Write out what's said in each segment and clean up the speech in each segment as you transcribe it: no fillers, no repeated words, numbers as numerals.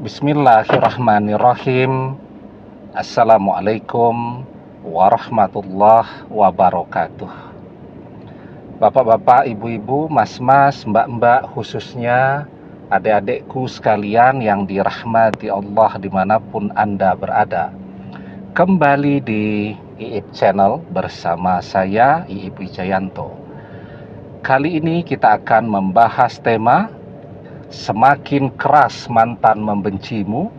Bismillahirrahmanirrahim. Assalamualaikum warahmatullahi wabarakatuh. Bapak-bapak, ibu-ibu, mas-mas, mbak-mbak, khususnya adik-adikku sekalian yang dirahmati Allah dimanapun Anda berada. Kembali di IIP Channel bersama saya, IIP Wijayanto. Kali ini kita akan membahas tema semakin keras mantan membencimu,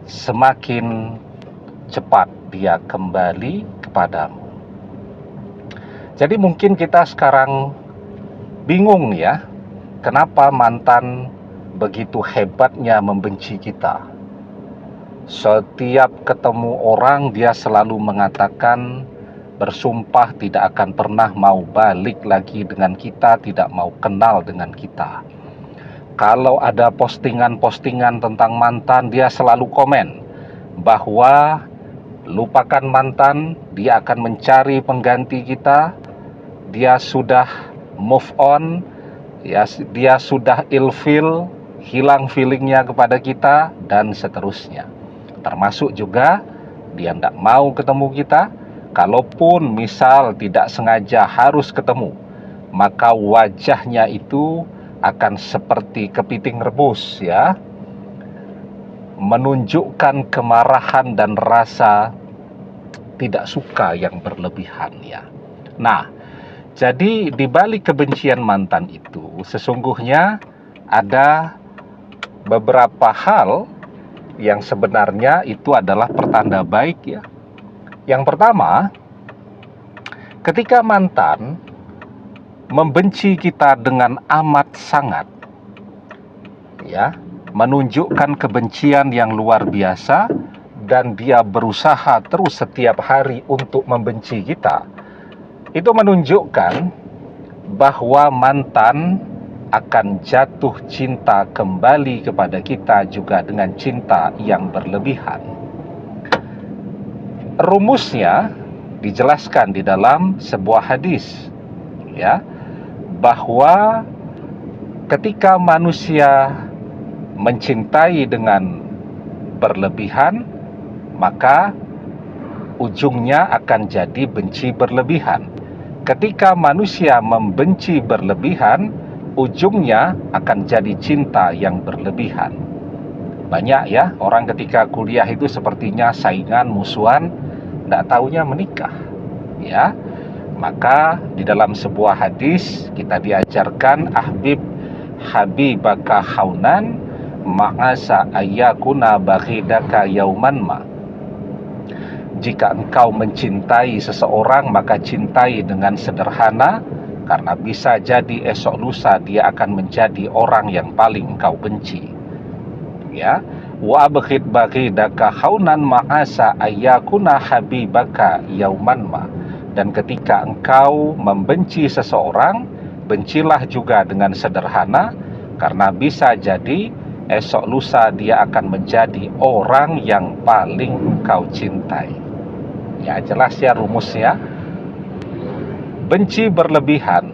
semakin cepat dia kembali kepadamu. Jadi mungkin kita sekarang bingung ya, kenapa mantan begitu hebatnya membenci kita. Setiap ketemu orang dia selalu mengatakan, bersumpah tidak akan pernah mau balik lagi dengan kita, tidak mau kenal dengan kita. Kalau ada postingan-postingan tentang mantan, dia selalu komen bahwa lupakan mantan, dia akan mencari pengganti kita, dia sudah move on, ya, dia sudah ilfeel, hilang feelingnya kepada kita, dan seterusnya. Termasuk juga dia tidak mau ketemu kita. Kalaupun misal tidak sengaja harus ketemu, maka wajahnya itu akan seperti kepiting rebus ya, menunjukkan kemarahan dan rasa tidak suka yang berlebihan ya. Nah, jadi di balik kebencian mantan itu sesungguhnya ada beberapa hal yang sebenarnya itu adalah pertanda baik ya. Yang pertama, ketika mantan membenci kita dengan amat sangat ya, menunjukkan kebencian yang luar biasa, dan dia berusaha terus setiap hari untuk membenci kita, itu menunjukkan bahwa mantan akan jatuh cinta kembali kepada kita juga dengan cinta yang berlebihan. Rumusnya dijelaskan di dalam sebuah hadis ya, bahwa ketika manusia mencintai dengan berlebihan, maka ujungnya akan jadi benci berlebihan. Ketika manusia membenci berlebihan, ujungnya akan jadi cinta yang berlebihan. Banyak ya orang ketika kuliah itu sepertinya saingan, musuhan, tidak taunya menikah ya. Maka di dalam sebuah hadis kita diajarkan, habibaka haunan ma'asa ayyakuna baghidaka yauman ma. Jika engkau mencintai seseorang, maka cintai dengan sederhana, karena bisa jadi esok lusa dia akan menjadi orang yang paling engkau benci ya. Wa abghid baghidaka haunan ma'asa ayyakuna habibaka yauman ma. Dan ketika engkau membenci seseorang, bencilah juga dengan sederhana, karena bisa jadi esok lusa dia akan menjadi orang yang paling engkau cintai. Ya, jelas ya rumusnya. Benci berlebihan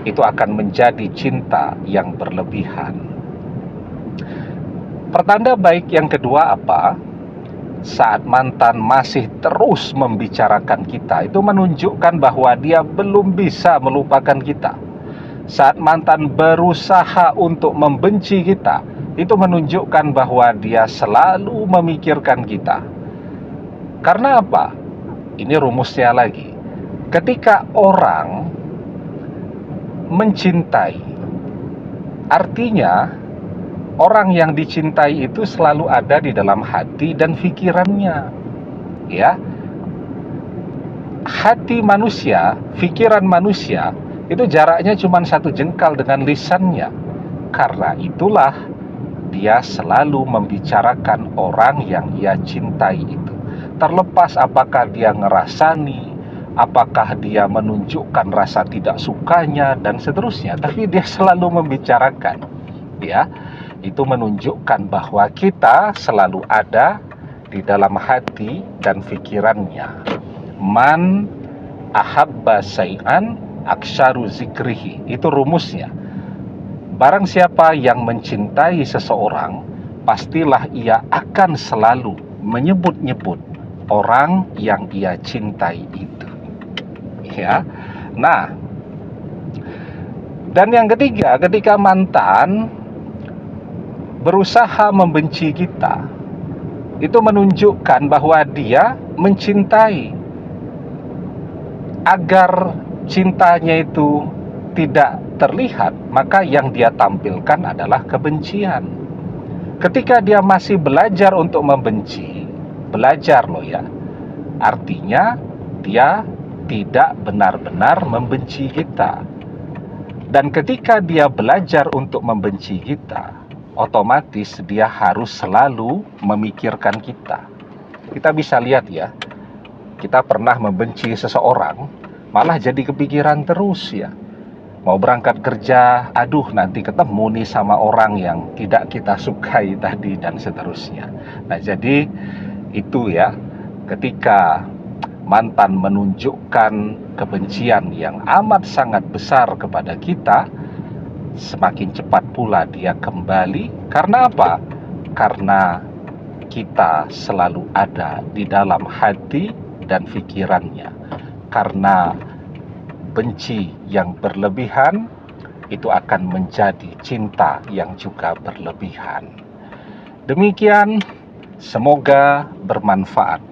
itu akan menjadi cinta yang berlebihan. Pertanda baik yang kedua apa? Saat mantan masih terus membicarakan kita, itu menunjukkan bahwa dia belum bisa melupakan kita. Saat mantan berusaha untuk membenci kita, itu menunjukkan bahwa dia selalu memikirkan kita. Karena apa? Ini rumusnya lagi. Ketika orang mencintai, artinya orang yang dicintai itu selalu ada di dalam hati dan pikirannya ya. Hati manusia, pikiran manusia itu jaraknya cuma 1 jengkal dengan lisannya. Karena itulah dia selalu membicarakan orang yang ia cintai itu. Terlepas apakah dia ngerasani, apakah dia menunjukkan rasa tidak sukanya dan seterusnya, tapi dia selalu membicarakan ya. Itu menunjukkan bahwa kita selalu ada di dalam hati dan pikirannya. Man ahabba syai'an aksharu zikrihi. Itu rumusnya. Barang siapa yang mencintai seseorang, pastilah ia akan selalu menyebut-nyebut orang yang ia cintai itu. Ya. Nah, dan yang ketiga, ketika mantan berusaha membenci kita, itu menunjukkan bahwa dia mencintai. Agar cintanya itu tidak terlihat, maka yang dia tampilkan adalah kebencian. Ketika dia masih belajar untuk membenci, belajar loh ya, artinya dia tidak benar-benar membenci kita. Dan ketika dia belajar untuk membenci kita, otomatis dia harus selalu memikirkan kita. Kita bisa lihat ya, kita pernah membenci seseorang, malah jadi kepikiran terus ya. Mau berangkat kerja, aduh nanti ketemu nih sama orang yang tidak kita sukai tadi, dan seterusnya. Nah, jadi itu ya, ketika mantan menunjukkan kebencian yang amat sangat besar kepada kita, semakin cepat pula dia kembali. Karena apa? Karena kita selalu ada di dalam hati dan pikirannya. Karena benci yang berlebihan itu akan menjadi cinta yang juga berlebihan. Demikian, semoga bermanfaat.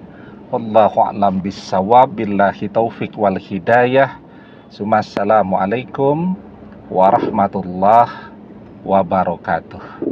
Wallahu a'lam bissawab, billahi taufik wal hidayah. Assalamualaikum warahmatullahi wabarakatuh.